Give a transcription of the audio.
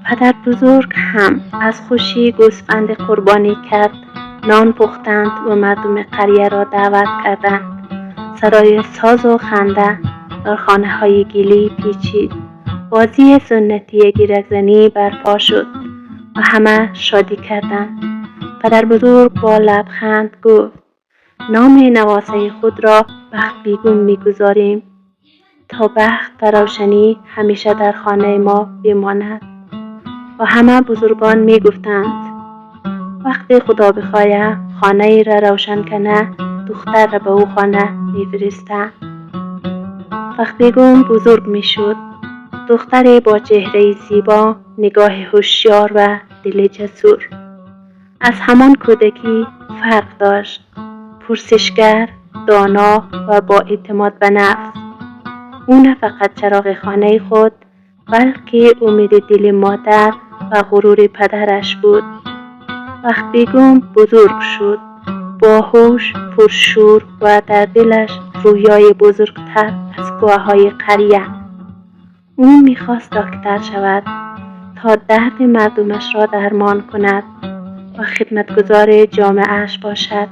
پدر بزرگ هم از خوشی گوسفند قربانی کرد، نان پختند و مردم قریه را دعوت کردند. صدای ساز و خنده در خانه های گیلی پیچید. بازی سنتی گیرک‌زنی برپا شد و همه شادی کردند. پدر بزرگ با لبخند گفت: نام نواسه خود را بخت بیگم می‌گذاریم تا بخت و روشنی همیشه در خانه ما بماند. و همه بزرگان می‌گفتند: وقتی خدا بخواهد خانه ای را روشن کنه، دختر را به او خانه می‌فرسته. بخت بیگم بزرگ می‌شد. دختری با چهره زیبا، نگاه هوشیار و دل جسور. از همان کودکی فرق داشت. پرسشگر، دانا و با اعتماد به نفس. او نه فقط چراغ خانه خود، بلکه امید دل مادر و غرور پدرش بود. بخت بیگم بزرگ شد، باهوش، پرشور و در دلش رویای بزرگتر از کوههای قریه. او میخواست دکتر شود تا درد مردمش را درمان کند و خدمتگزار جامعهش باشد.